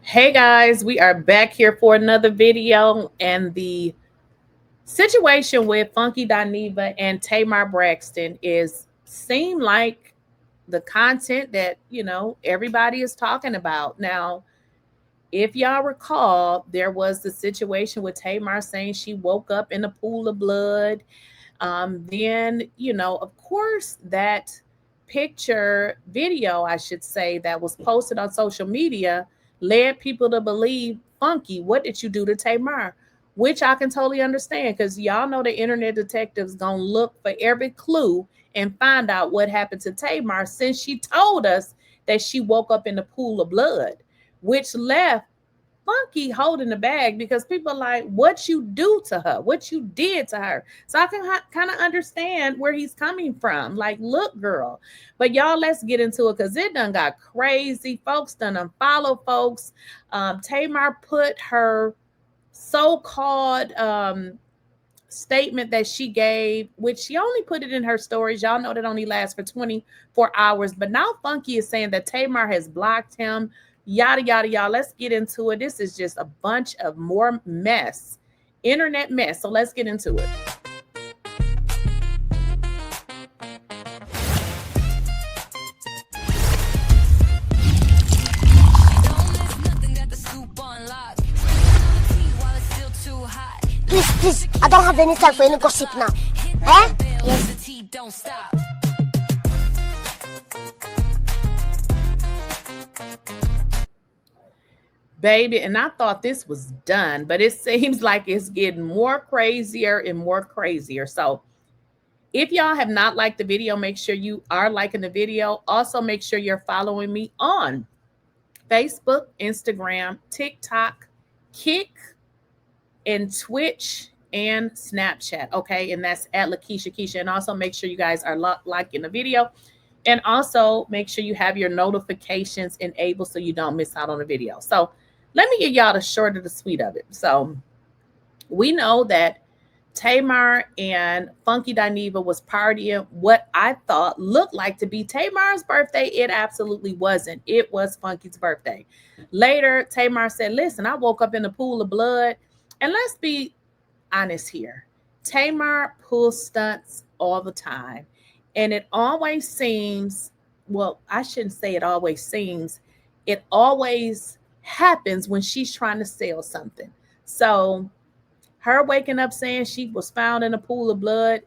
Hey guys, we are back here for another video, and the situation with Funky Dineva and Tamar Braxton is seem like the content that everybody is talking about. Now, if y'all recall, there was the situation with Tamar saying she woke up in a pool of blood. Then, of course, that video, I should say, that was posted on social media led people to believe, Funky, what did you do to Tamar? Which I can totally understand because y'all know the internet detectives gonna look for every clue and find out what happened to Tamar since she told us that she woke up in a pool of blood, which left Funky holding the bag because people are like, what you do to her, what you did to her. So I can kind of understand where he's coming from. Like, look, girl. But y'all, let's get into it because it done got crazy. Folks done unfollow folks. Tamar put her so-called statement that she gave, which she only put it in her stories. Y'all know that only lasts for 24 hours. But now Funky is saying that Tamar has blocked him. Yada, yada, y'all. Let's get into it. This is just a bunch of more mess, internet mess. So let's get into it. Please, I don't have any time for any gossip now. Eh? Yes. Don't stop. Baby, and I thought this was done, but it seems like it's getting more crazier and more crazier. So if y'all have not liked the video, make sure you are liking the video. Also, make sure you're following me on Facebook, Instagram, TikTok, Kick, and Twitch and Snapchat. Okay, and that's at Lakeysha Keysha. And also make sure you guys are liking the video. And also make sure you have your notifications enabled so you don't miss out on the video. So let me get y'all the short of the sweet of it. So we know that Tamar and Funky Dineva was partying what I thought looked like to be Tamar's birthday. It absolutely wasn't. It was Funky's birthday. Later, Tamar said, listen, I woke up in a pool of blood. And let's be honest here. Tamar pulls stunts all the time. And it always seems, well, I shouldn't say it always seems, it always happens when she's trying to sell something. So her waking up saying she was found in a pool of blood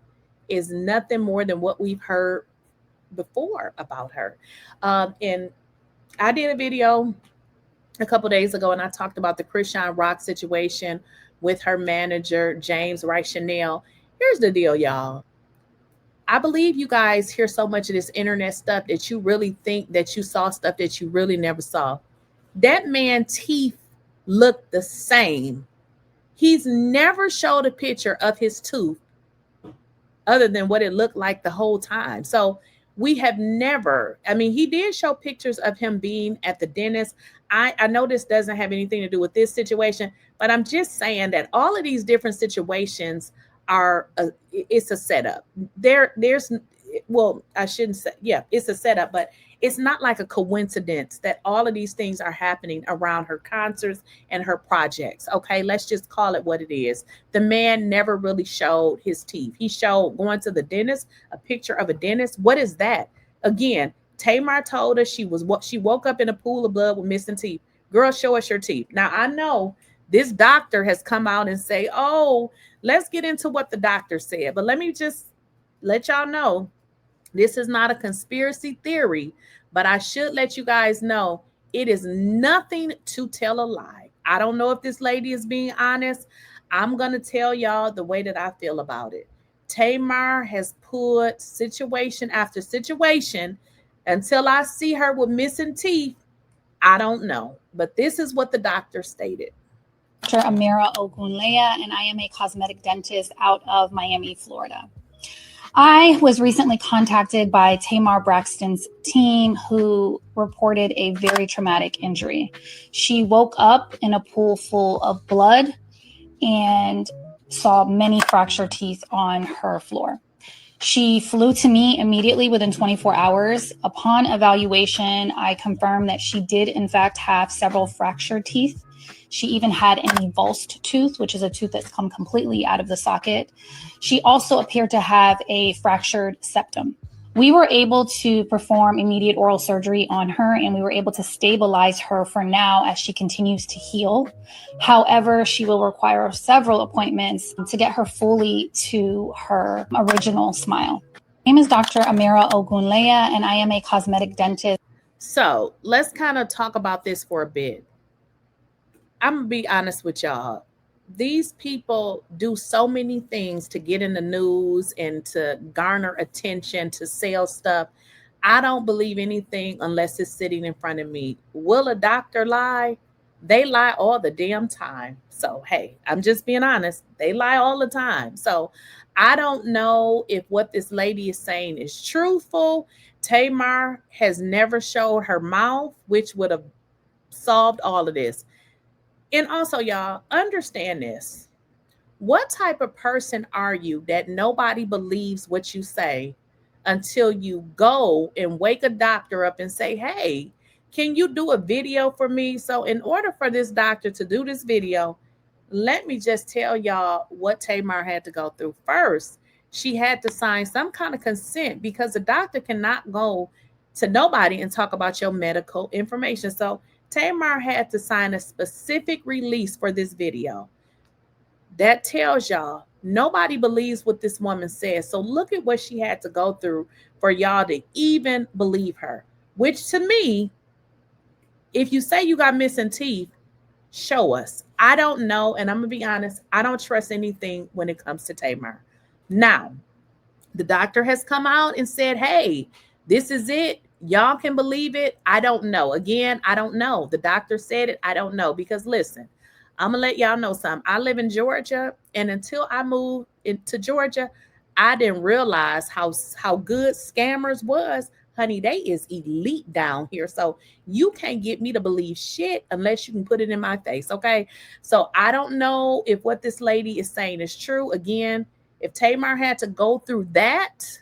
is nothing more than what we've heard before about her. And I did a video a couple days ago and I talked about the Chrisean Rock situation with her manager, 𝐬𝐮𝐬𝐫𝐞. Here's the deal, y'all. I believe you guys hear so much of this internet stuff that you really think that you saw stuff that you really never saw. That man's teeth look the same. He's never showed a picture of his tooth other than what it looked like the whole time. So we have never, I mean, he did show pictures of him being at the dentist. I know this doesn't have anything to do with this situation, but I'm just saying that all of these different situations are, it's a setup. There's, well, I shouldn't say, yeah, it's a setup, but it's not like a coincidence that all of these things are happening around her concerts and her projects. Okay, let's just call it what it is. The man never really showed his teeth. He showed going to the dentist, a picture of a dentist. What is that? Again, Tamar told us she woke up in a pool of blood with missing teeth. Girl, show us your teeth. Now I know this doctor has come out and say, oh, let's get into what the doctor said. But let me just let y'all know, this is not a conspiracy theory, but I should let you guys know it is nothing to tell a lie. I don't know if this lady is being honest. I'm going to tell y'all the way that I feel about it. Tamar has put situation after situation. Until I see her with missing teeth, I don't know. But this is what the doctor stated. Dr. Amira Ogunleya, and I am a cosmetic dentist out of Miami, Florida. I was recently contacted by Tamar Braxton's team who reported a very traumatic injury. She woke up in a pool full of blood and saw many fractured teeth on her floor. She flew to me immediately within 24 hours. Upon evaluation, I confirmed that she did, in fact, have several fractured teeth. She even had an avulsed tooth, which is a tooth that's come completely out of the socket. She also appeared to have a fractured septum. We were able to perform immediate oral surgery on her, and we were able to stabilize her for now as she continues to heal. However, she will require several appointments to get her fully to her original smile. My name is Dr. 𝐼𝐸 and I am a cosmetic dentist. So let's kind of talk about this for a bit. I'm going to be honest with y'all. These people do so many things to get in the news and to garner attention, to sell stuff. I don't believe anything unless it's sitting in front of me. Will a doctor lie? They lie all the damn time. So, hey, I'm just being honest. They lie all the time. So, I don't know if what this lady is saying is truthful. Tamar has never showed her mouth, which would have solved all of this. And also, y'all, understand this. What type of person are you that nobody believes what you say until you go and wake a doctor up and say, hey, can you do a video for me? So in order for this doctor to do this video, let me just tell y'all what Tamar had to go through. First, she had to sign some kind of consent because the doctor cannot go to nobody and talk about your medical information. So Tamar had to sign a specific release for this video. That tells y'all nobody believes what this woman says. So look at what she had to go through for y'all to even believe her, which to me, if you say you got missing teeth, show us. I don't know. And I'm going to be honest, I don't trust anything when it comes to Tamar. Now, the doctor has come out and said, hey, this is it. Y'all can believe it. I don't know. Again, I don't know. The doctor said it. I don't know. Because listen, I'm going to let y'all know something. I live in Georgia. And until I moved into Georgia, I didn't realize how good scammers was. Honey, they is elite down here. So you can't get me to believe shit unless you can put it in my face. Okay. So I don't know if what this lady is saying is true. Again, if Tamar had to go through that,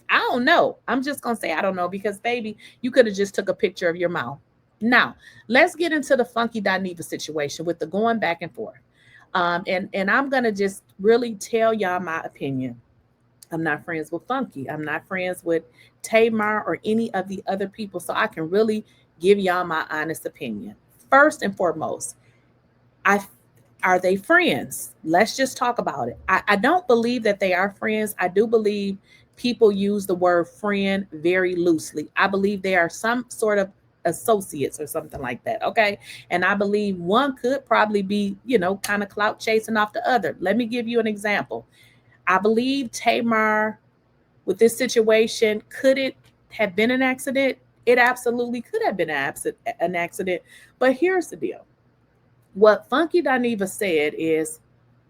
I don't know. I'm just going to say I don't know because, baby, you could have just took a picture of your mouth. Now, let's get into the funky Dineva situation with the going back and forth. And I'm going to just really tell y'all my opinion. I'm not friends with Funky. I'm not friends with Tamar or any of the other people. So I can really give y'all my honest opinion. First and foremost, are they friends? Let's just talk about it. I don't believe that they are friends. I do believe people use the word friend very loosely. I believe they are some sort of associates or something like that. Okay. And I believe one could probably be, kind of clout chasing off the other. Let me give you an example. I believe Tamar, with this situation, could it have been an accident? It absolutely could have been an accident. But here's the deal. What Funky Dineva said is,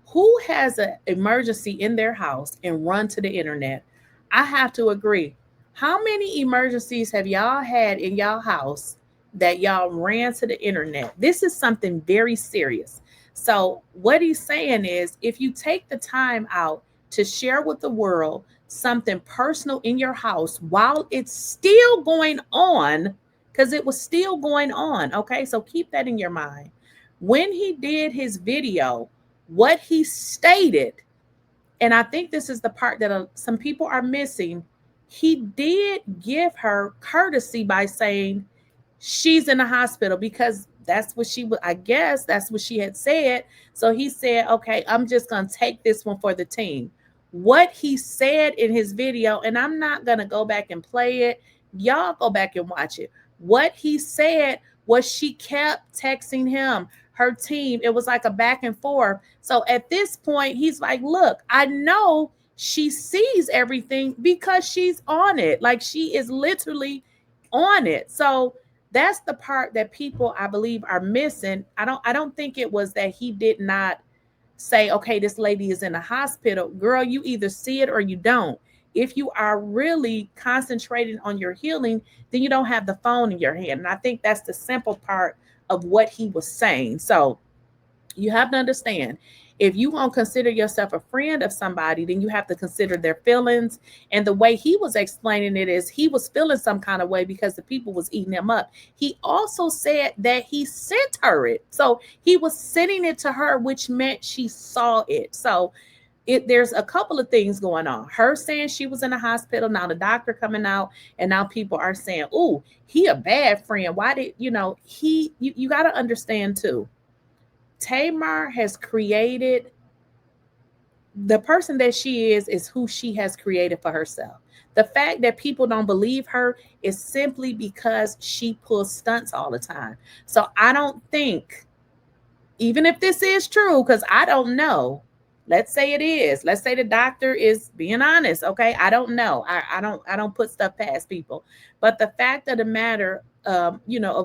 who has an emergency in their house and run to the internet? I have to agree. How many emergencies have y'all had in y'all house that y'all ran to the internet? This is something very serious. So what he's saying is, if you take the time out to share with the world something personal in your house while it's still going on, because it was still going on, okay? So keep that in your mind. When he did his video, what he stated, and I think this is the part that some people are missing, he did give her courtesy by saying she's in the hospital because that's what I guess that's what she had said. So he said, okay, I'm just going to take this one for the team. What he said in his video, and I'm not going to go back and play it. Y'all go back and watch it. What he said was she kept texting him, her team. It was like a back and forth. So at this point, he's like, look, I know she sees everything because she's on it. Like she is literally on it. So that's the part that people, I believe, are missing. I don't think it was that he did not say, okay, this lady is in a hospital. Girl, you either see it or you don't. If you are really concentrating on your healing, then you don't have the phone in your hand. And I think that's the simple part of what he was saying. So you have to understand, If you won't consider yourself a friend of somebody, then you have to consider their feelings. And the way he was explaining it is he was feeling some kind of way because the people was eating him up. He also said that he sent her it. So he was sending it to her, which meant she saw it. So there's a couple of things going on. Her saying she was in a hospital, now the doctor coming out, and now people are saying, "Oh, he a bad friend. Why did you got to understand too. Tamar has created the person that she is who she has created for herself. The fact that people don't believe her is simply because she pulls stunts all the time. So I don't think, even if this is true, because I don't know. Let's say it is. Let's say the doctor is being honest. Okay, I don't know. I don't put stuff past people. But the fact of the matter, of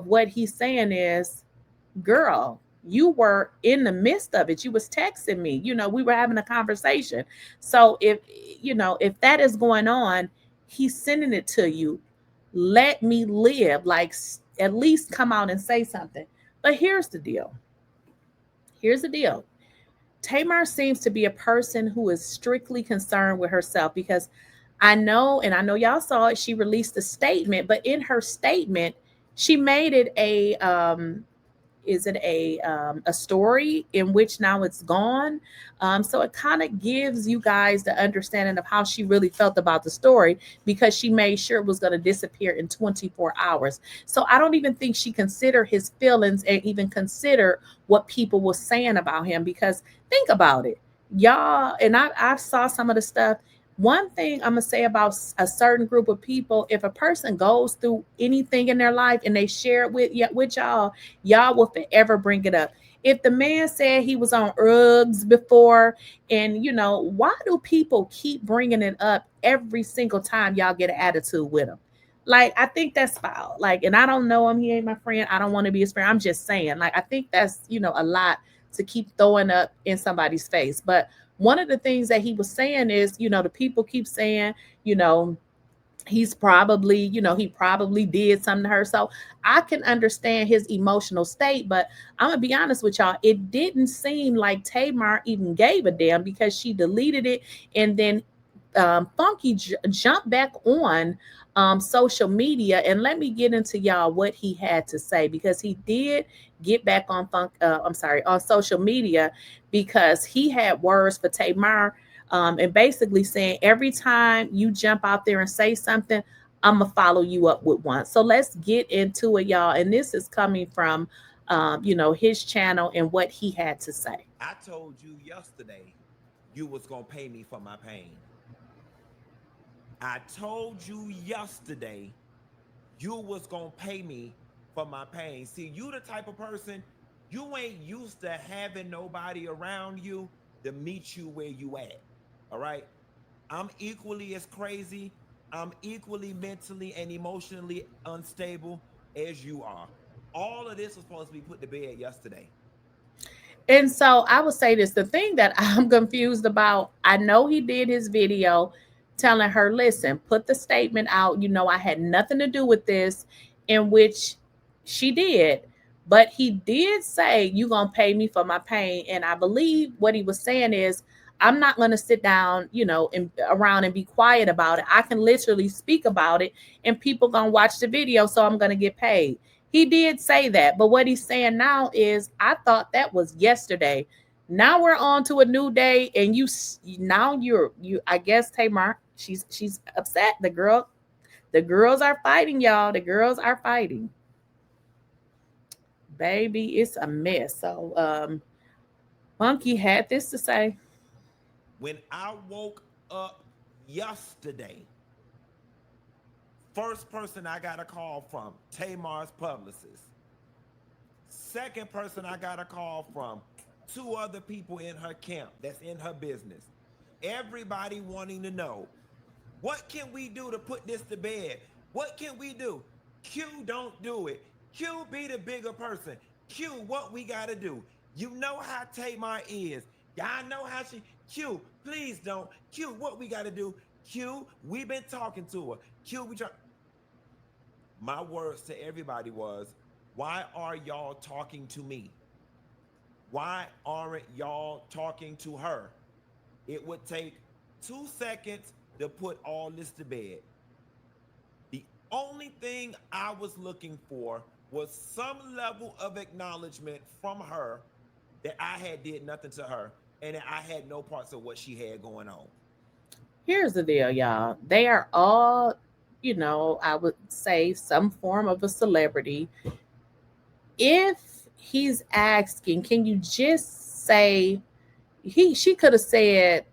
what he's saying is, girl, you were in the midst of it. You was texting me. We were having a conversation. So if that is going on, he's sending it to you. Let me live. Like, at least come out and say something. But here's the deal. Here's the deal. Tamar seems to be a person who is strictly concerned with herself, because I know y'all saw it, she released a statement, but in her statement, she made it a story in which now it's gone. So it kind of gives you guys the understanding of how she really felt about the story, because she made sure it was going to disappear in 24 hours. So I don't even think she considered his feelings and even consider what people were saying about him, because think about it, y'all. And I saw some of the stuff. One thing I'm gonna say about a certain group of people: if a person goes through anything in their life and they share it with y'all will forever bring it up. If the man said he was on _Uggs before, and why do people keep bringing it up every single time y'all get an attitude with him? Like, I think that's foul. Like, and I don't know him, he ain't my friend, I don't want to be his friend. I'm just saying, like, I think that's a lot to keep throwing up in somebody's face. But one of the things that he was saying is, the people keep saying, you know, he's probably, he probably did something to her. So I can understand his emotional state, but I'm gonna be honest with y'all, it didn't seem like Tamar even gave a damn, because she deleted it, and then Funky jumped back on social media. And let me get into y'all what he had to say, because he did get back on on social media, because he had words for Tamar, and basically saying, every time you jump out there and say something, I'm gonna follow you up with one. So let's get into it, y'all. And this is coming from his channel and what he had to say. I told you yesterday you was gonna pay me for my pain. I told you yesterday you was gonna pay me for my pain. See, you the type of person, you ain't used to having nobody around you to meet you where you at. All right. I'm equally as crazy. I'm equally mentally and emotionally unstable as you are. All of this was supposed to be put to bed yesterday. And so I would say this, the thing that I'm confused about, I know he did his video telling her, listen, put the statement out, I had nothing to do with this, in which she did. But he did say, you going to pay me for my pain. And I believe what he was saying is, I'm not going to sit down, and around and be quiet about it. I can literally speak about it, and people going to watch the video. So I'm going to get paid. He did say that, but what he's saying now is, I thought that was yesterday. Now we're on to a new day, and I guess Tamar, she's upset. The girls are fighting, y'all. The girls are fighting. Baby, it's a mess. So Monkey had this to say. When I woke up yesterday, first person I got a call from, Tamar's publicist. Second person I got a call from, two other people in her camp that's in her business. Everybody wanting to know, what can we do to put this to bed? What can we do? Q, don't do it. Q, be the bigger person. Q, what we got to do? You know how Tamar is. Y'all know how she, Q, please don't. Q, what we got to do? Q, we been talking to her. Q, we try. My words to everybody was, why are y'all talking to me? Why aren't y'all talking to her? It would take 2 seconds to put all this to bed. The only thing I was looking for was some level of acknowledgement from her that I had did nothing to her and that I had no parts of what she had going on. Here's the deal, y'all. They are all, I would say some form of a celebrity. If he's asking, can you just say, she could have said,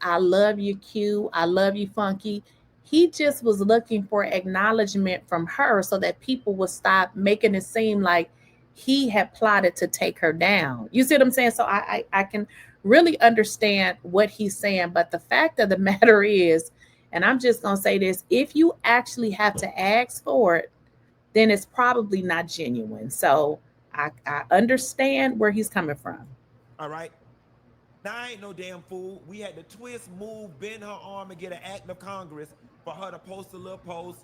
I love you, Q. I love you, Funky. He just was looking for acknowledgement from her so that people would stop making it seem like he had plotted to take her down. You see what I'm saying? So I can really understand what he's saying. But the fact of the matter is, and I'm just going to say this, if you actually have to ask for it, then it's probably not genuine. So I understand where he's coming from. All right. Now, I ain't no damn fool. We had to twist, move, bend her arm, and get an act of Congress for her to post a little post.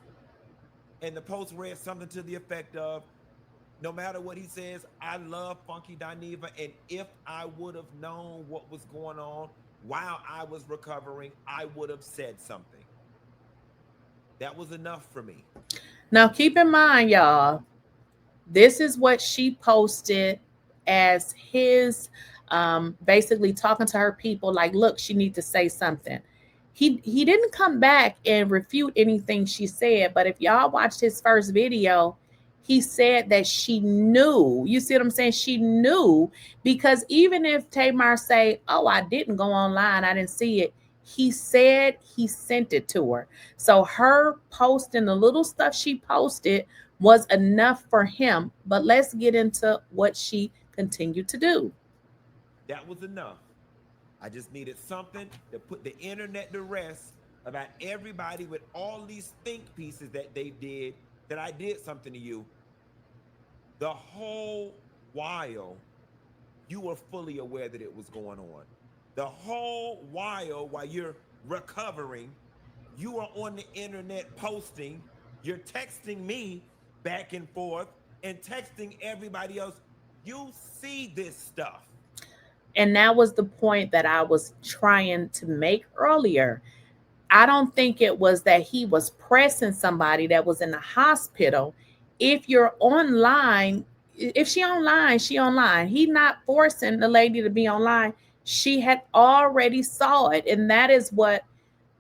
And the post read something to the effect of, no matter what he says, I love Funky Dineva. And if I would have known what was going on while I was recovering, I would have said something. That was enough for me. Now, keep in mind, y'all, this is what she posted as his basically talking to her people like, look, she need to say something. He didn't come back and refute anything she said, but if y'all watched his first video, he said that she knew. You see what I'm saying? She knew, because even if Tamar say, oh, I didn't go online, I didn't see it, he said he sent it to her. So her posting the little stuff she posted was enough for him. But let's get into what she continued to do. That was enough. I just needed something to put the internet to rest about everybody with all these think pieces that they did, that I did something to you. The whole while, you were fully aware that it was going on. The whole while you're recovering, you are on the internet posting, you're texting me back and forth and texting everybody else. You see this stuff. And that was the point that I was trying to make earlier. I don't think it was that he was pressing somebody that was in the hospital. If you're online, if she online, she online. He not forcing the lady to be online. She had already saw it. And that is what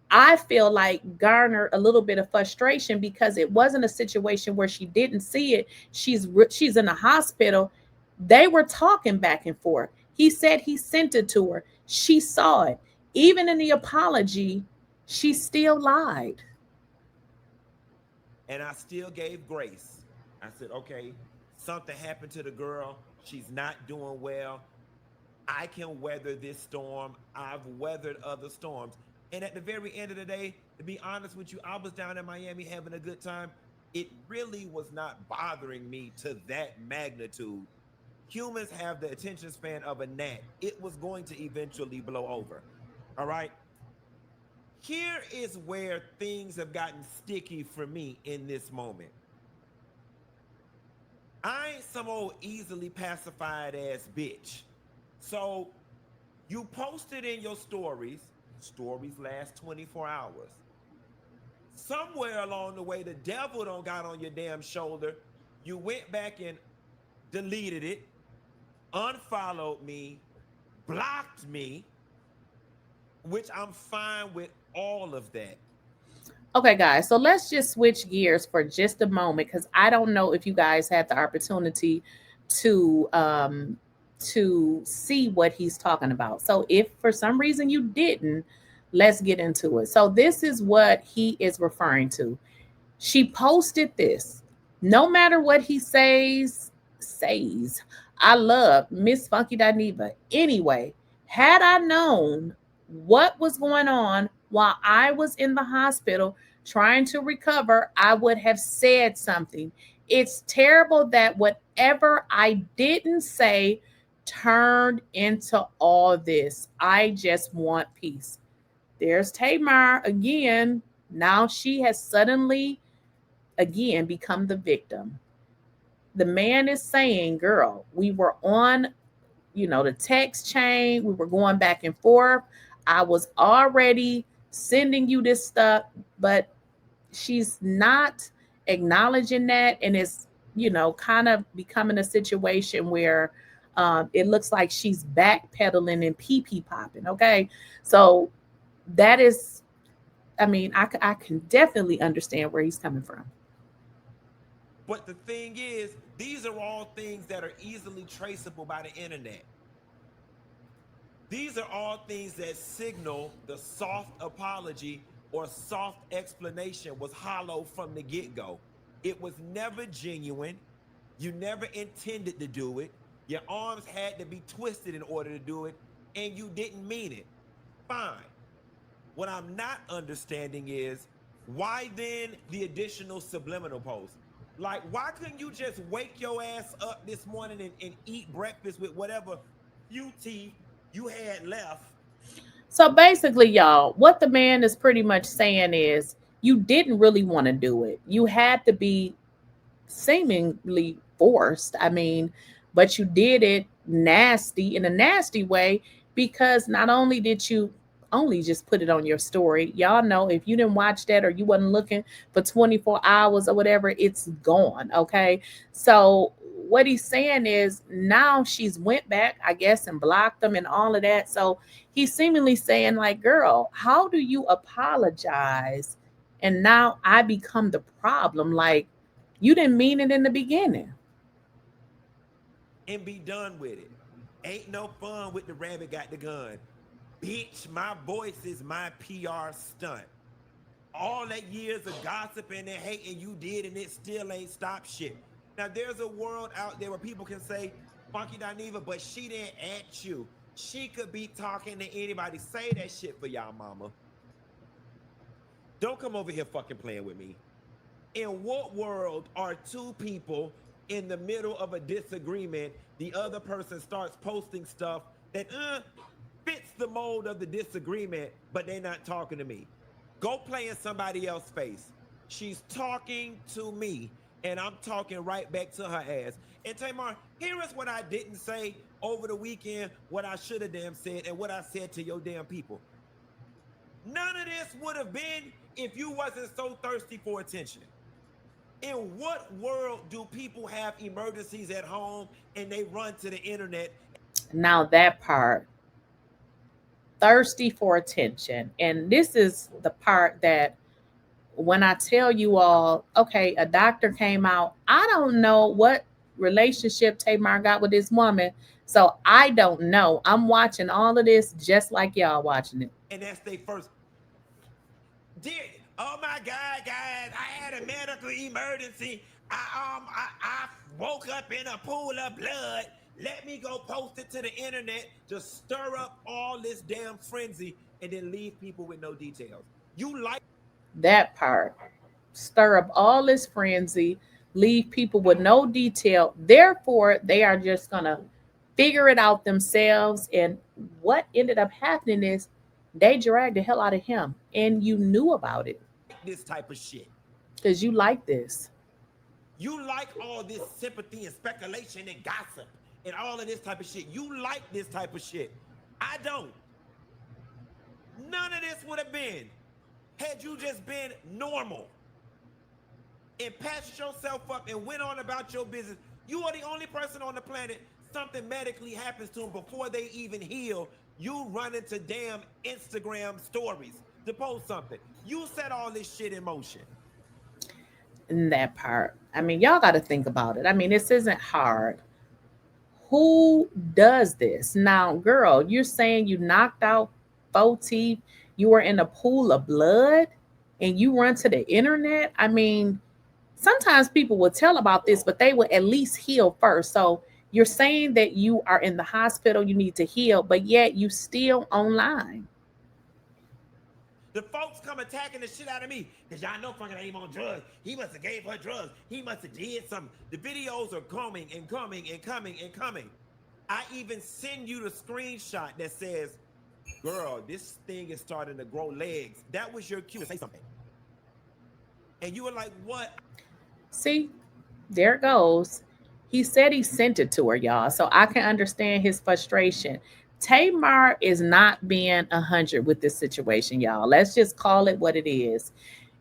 I feel like garnered a little bit of frustration, because it wasn't a situation where she didn't see it. She's in the hospital. They were talking back and forth. He said he sent it to her. She saw it. Even in the apology, she still lied. And I still gave grace. I said, okay, something happened to the girl. She's not doing well. I can weather this storm. I've weathered other storms. And at the very end of the day, to be honest with you, I was down in Miami having a good time. It really was not bothering me to that magnitude. Humans have the attention span of a gnat. It was going to eventually blow over. All right. Here is where things have gotten sticky for me in this moment. I ain't some old easily pacified ass bitch. So you posted in your stories last 24 hours. Somewhere along the way, the devil don't got on your damn shoulder. You went back and deleted it, unfollowed me, blocked me, which I'm fine with all of that. Okay, guys, so let's just switch gears for just a moment, because I don't know if you guys had the opportunity to see what he's talking about. So if for some reason you didn't, let's get into it. So this is what he is referring to. She posted this. No matter what he says, I love Miss Funky Dineva. Anyway, had I known what was going on while I was in the hospital trying to recover, I would have said something. It's terrible that whatever I didn't say turned into all this. I just want peace. There's Tamar again. Now she has suddenly again become the victim. The man is saying, girl, we were on the text chain. We were going back and forth. I was already sending you this stuff, but she's not acknowledging that. And it's, kind of becoming a situation where it looks like she's backpedaling and pee popping. Okay. So that is, I mean, I can definitely understand where he's coming from. But the thing is, these are all things that are easily traceable by the internet. These are all things that signal the soft apology or soft explanation was hollow from the get-go. It was never genuine. You never intended to do it. Your arms had to be twisted in order to do it, and you didn't mean it. Fine. What I'm not understanding is, why then the additional subliminal post? Like, why couldn't you just wake your ass up this morning and eat breakfast with whatever few teeth you had left? So basically, y'all, what the man is pretty much saying is you didn't really want to do it. You had to be seemingly forced. I mean, but you did it nasty in a nasty way, because not only did you only just put it on your story, y'all know if you didn't watch that or you wasn't looking for 24 hours or whatever, it's gone. Okay. So what he's saying is now she's went back, I guess, and blocked them and all of that. So he's seemingly saying, like, girl, how do you apologize and now I become the problem? Like, you didn't mean it in the beginning. And be done with it. Ain't no fun with the rabbit got the gun. Bitch, my voice is my PR stunt. All that years of gossiping and hating you did, and it still ain't stopped shit. Now, there's a world out there where people can say, Funky Dineva, but she didn't at you. She could be talking to anybody. Say that shit for y'all, mama. Don't come over here fucking playing with me. In what world are two people in the middle of a disagreement, the other person starts posting stuff that fits the mold of the disagreement, but they're not talking to me? Go play in somebody else's face. She's talking to me, and I'm talking right back to her ass. And Tamar, here is what I didn't say over the weekend, what I should have damn said, and what I said to your damn people. None of this would have been if you wasn't so thirsty for attention. In what world do people have emergencies at home and they run to the internet? Now, that part, thirsty for attention. And this is the part that when I tell you all, okay, a doctor came out, I don't know what relationship Tamar got with this woman. So I don't know. I'm watching all of this just like y'all watching it. And that's their first. Oh my God, guys, I had a medical emergency. I woke up in a pool of blood. Let me go post it to the internet to stir up all this damn frenzy and then leave people with no details. You like that part. Stir up all this frenzy, leave people with no detail. Therefore, they are just going to figure it out themselves. And what ended up happening is they dragged the hell out of him, and you knew about it. This type of shit. Because you like this. You like all this sympathy and speculation and gossip and all of this type of shit. You like this type of shit. I don't. None of this would have been had you just been normal and patched yourself up and went on about your business. You are the only person on the planet something medically happens to them before they even heal. You run into damn Instagram stories to post something. You set all this shit in motion. In that part. I mean, y'all got to think about it. I mean, this isn't hard. Who does this? Now, girl, you're saying you knocked out 4 teeth, you were in a pool of blood, and you run to the internet? I mean, sometimes people will tell about this, but they will at least heal first. So you're saying that you are in the hospital, you need to heal, but yet you still online. The folks come attacking the shit out of me because y'all know fucking ain't on drugs. He must have gave her drugs. He must have did something. The videos are coming and coming and coming and coming. I even send you the screenshot that says, girl, this thing is starting to grow legs. That was your cue to say something. And you were like, what? See, there it goes. He said he sent it to her, y'all. So I can understand his frustration. Tamar is not being 100 with this situation, y'all. Let's just call it what it is.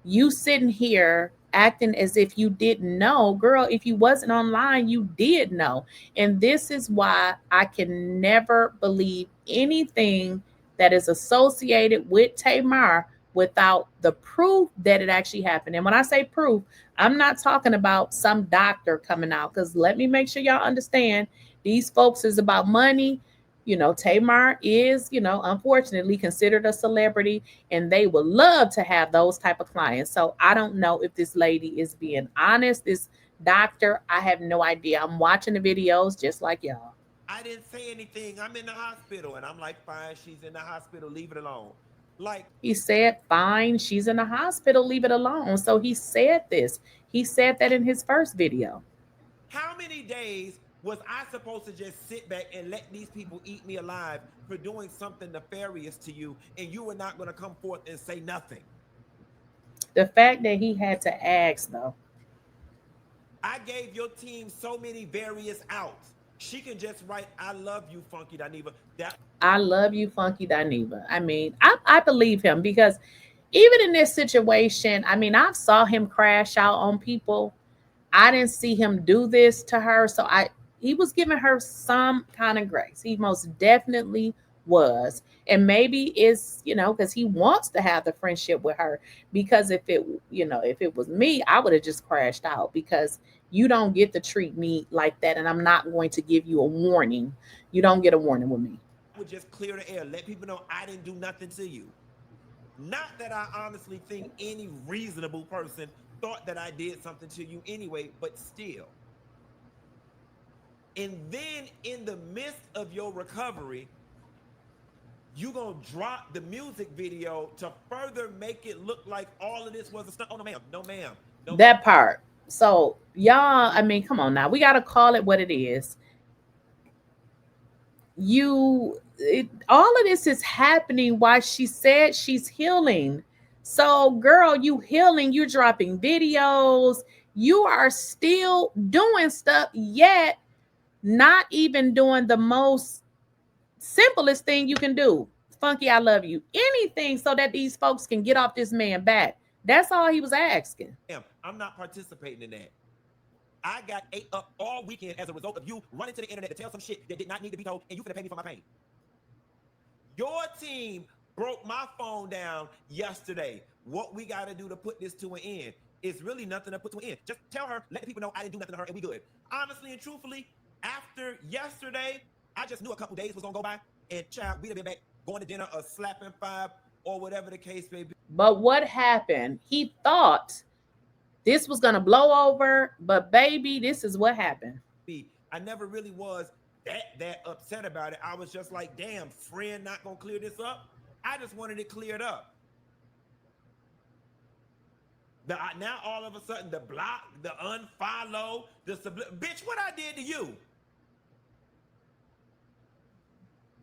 You sitting here acting as if you didn't know. Girl, if you wasn't online, you did know. And this is why I can never believe anything that is associated with Tamar without the proof that it actually happened. And when I say proof, I'm not talking about some doctor coming out, because let me make sure y'all understand, these folks is about money. You know, Tamar is, unfortunately considered a celebrity, and they would love to have those type of clients. So I don't know if this lady is being honest. This doctor, I have no idea. I'm watching the videos just like y'all. I didn't say anything. I'm in the hospital. And I'm like, fine, she's in the hospital. Leave it alone. Like, He said, fine, she's in the hospital, leave it alone. So he said this. He said that in his first video. how many days was I supposed to just sit back and let these people eat me alive for doing something nefarious to you, and you were not going to come forth and say nothing? The fact that he had to ask, though. I gave your team so many various outs. She can just write, I love you, Funky Dineva. I love you, Funky Dineva. I mean, I believe him, because even in this situation, I mean, I saw him crash out on people. I didn't see him do this to her. So he was giving her some kind of grace. He most definitely was. And maybe it's, because he wants to have the friendship with her. Because if it was me, I would have just crashed out, because you don't get to treat me like that. And I'm not going to give you a warning. You don't get a warning with me. Would just clear the air, let people know I didn't do nothing to you. Not that I honestly think any reasonable person thought that I did something to you anyway, but still. And then in the midst of your recovery, you gonna drop the music video to further make it look like all of this was a stunt. Oh, no, ma'am. No, ma'am. No, that part. So y'all, I mean, come on now. We got to call it what it is. All of this is happening while she said she's healing. So girl, you healing, you're dropping videos, you are still doing stuff, yet not even doing the most simplest thing you can do. Funky, I love you. Anything so that these folks can get off this man back. That's all he was asking. I'm not participating in that. I got ate up all weekend as a result of you running to the internet to tell some shit that did not need to be told, and you finna pay me for my pain. Your team broke my phone down yesterday. What we got to do to put this to an end? It's really nothing to put to an end. Just tell her, let the people know I didn't do nothing to her, and we good. Honestly and truthfully, after yesterday, I just knew a couple days was gonna go by, and child, we'd have been back going to dinner or slapping five or whatever the case may be. But what happened? He thought this was gonna blow over, but baby, this is what happened. I never really was that upset about it. I was just like, damn, friend not gonna clear this up. I just wanted it cleared up. Now all of a sudden, the block, the unfollow, bitch, what I did to you?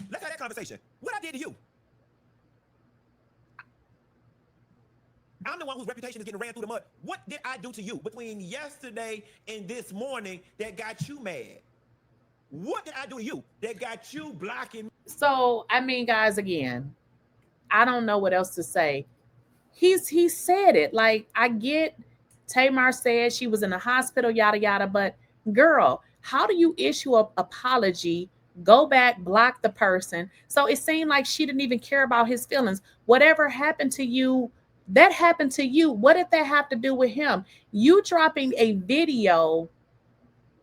Let's have that conversation. What I did to you? I'm the one whose reputation is getting ran through the mud. What did I do to you between yesterday and this morning that got you mad? What did I do to you that got you blocking? So, I mean, guys, again, I don't know what else to say. He said it. Like, I get Tamar said she was in the hospital, yada, yada. But, girl, how do you issue an apology, go back, block the person? So it seemed like she didn't even care about his feelings. Whatever happened to you, that happened to you. What did that have to do with him? You dropping a video,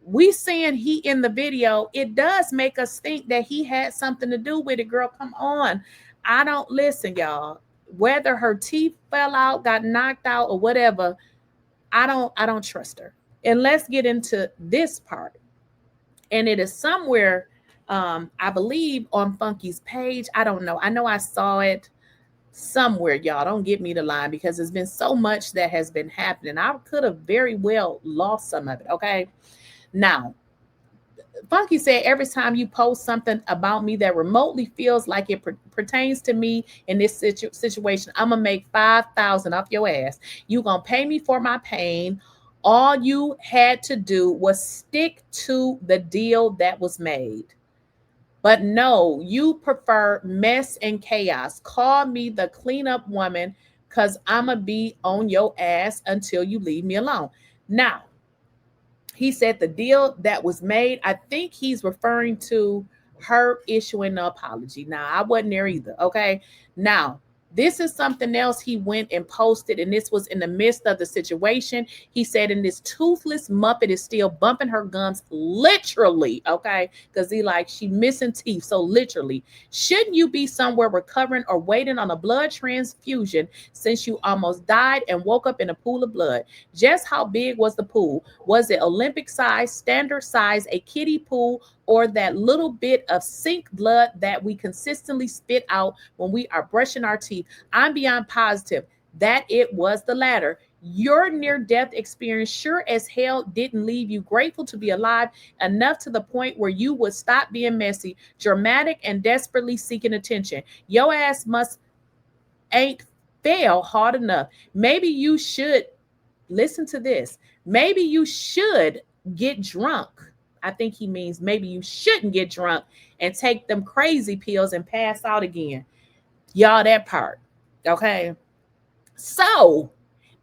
we seeing he in the video, it does make us think that he had something to do with it. Girl, come on. I don't listen, y'all. Whether her teeth fell out, got knocked out, or whatever, I don't trust her. And let's get into this part. And it is somewhere, I believe, on Funky's page. I don't know. I know I saw it somewhere, y'all. Don't get me the line, because there's been so much that has been happening. I could have very well lost some of it. Okay. Now, Funky said, every time you post something about me that remotely feels like it pertains to me in this situation, I'm going to make $5,000 off your ass. You going to pay me for my pain. All you had to do was stick to the deal that was made. But no, you prefer mess and chaos. Call me the cleanup woman because I'm going to be on your ass until you leave me alone. Now, he said the deal that was made, I think he's referring to her issuing an apology. Now, I wasn't there either, okay? Now, this is something else he went and posted, and this was in the midst of the situation. He said, and this toothless Muppet is still bumping her gums, literally, okay? Because she missing teeth, so literally. Shouldn't you be somewhere recovering or waiting on a blood transfusion since you almost died and woke up in a pool of blood? Just how big was the pool? Was it Olympic size, standard size, a kiddie pool, or that little bit of sink blood that we consistently spit out when we are brushing our teeth? I'm beyond positive that it was the latter. Your near-death experience sure as hell didn't leave you grateful to be alive enough to the point where you would stop being messy, dramatic, and desperately seeking attention. Your ass ain't fail hard enough. Maybe you should, listen to this, maybe you should get drunk. I think he means maybe you shouldn't get drunk and take them crazy pills and pass out again. Y'all, that part. Okay. So,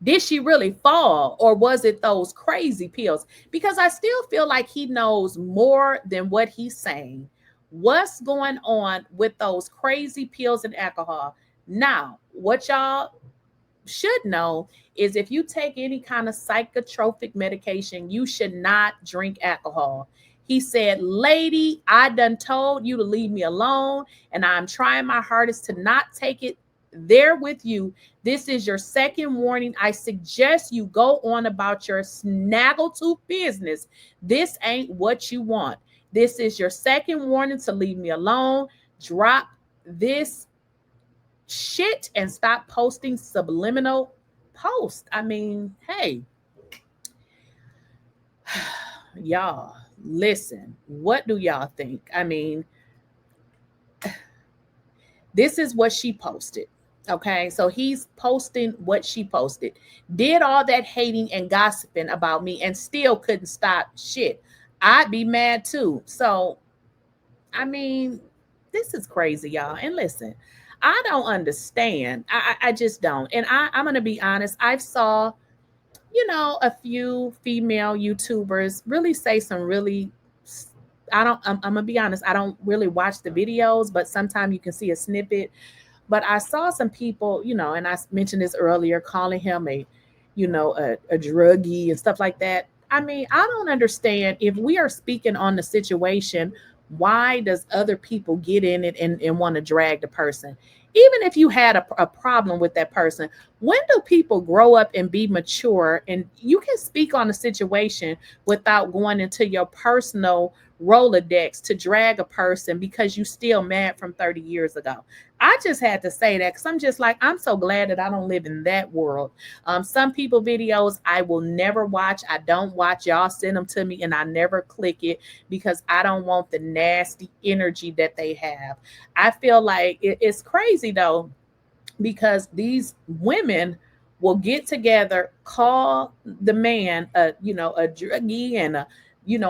did she really fall, or was it those crazy pills? Because I still feel like he knows more than what he's saying. What's going on with those crazy pills and alcohol? Now, what y'all should know is if you take any kind of psychotropic medication, you should not drink alcohol. He said, lady, I done told you to leave me alone, and I'm trying my hardest to not take it there with you. This is your second warning. I suggest you go on about your snaggletooth business. This ain't what you want. This is your second warning to leave me alone. Drop this shit and stop posting subliminal posts. I mean, hey, y'all, listen, what do y'all think? I mean, this is what she posted. Okay, so he's posting what she posted. Did all that hating and gossiping about me and still couldn't stop shit. I'd be mad too. So, I mean, this is crazy, y'all. And listen, I don't understand. I just don't. And I'm going to be honest. I saw, a few female YouTubers really say some really, I'm going to be honest. I don't really watch the videos, but sometimes you can see a snippet. But I saw some people, and I mentioned this earlier, calling him a druggie and stuff like that. I mean, I don't understand. If we are speaking on the situation, why does other people get in it and want to drag the person? Even if you had a problem with that person, when do people grow up and be mature and you can speak on the situation without going into your personal Rolodex to drag a person because you still mad from 30 years ago? I just had to say that because I'm just like, I'm so glad that I don't live in that world. Some people videos I will never watch. I don't watch. Y'all send them to me and I never click it because I don't want the nasty energy that they have. I feel like it's crazy though, because these women will get together, call the man a druggie and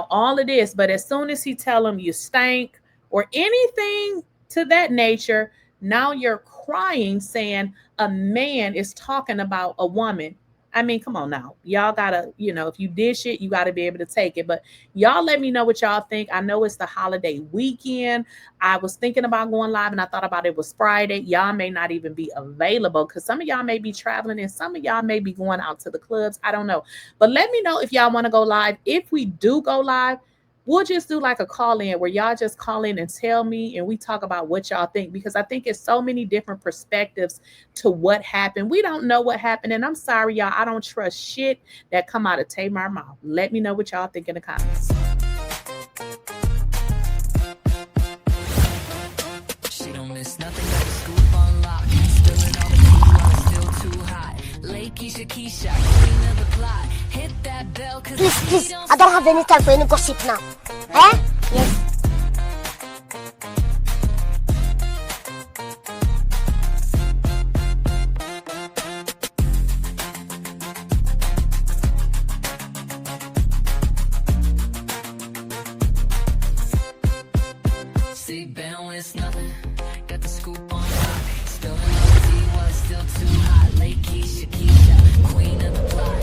all of this, but as soon as he tell them you stank or anything to that nature, now you're crying saying a man is talking about a woman. I mean, come on now. Y'all gotta, if you dish it, you gotta be able to take it. But y'all let me know what y'all think. I know it's the holiday weekend. I was thinking about going live and I thought about it was Friday. Y'all may not even be available because some of y'all may be traveling and some of y'all may be going out to the clubs. I don't know. But let me know if y'all want to go live. If we do go live, we'll just do like a call in where y'all just call in and tell me and we talk about what y'all think, because I think it's so many different perspectives to what happened. We don't know what happened. And I'm sorry, y'all, I don't trust shit that come out of Tamar mouth. Let me know what y'all think in the comments. She don't miss nothing but the scoop on lock. Spilling all the tea while it's still too hot. Lakeysha Keysha, queen of the plot. Hit that bell cause please, I don't have any time for any gossip now. Eh? Yes. pussy, balance nothing. Got the scoop on hot. Spilling OT was still too hot. Lakeysha Keysha, queen of the plot.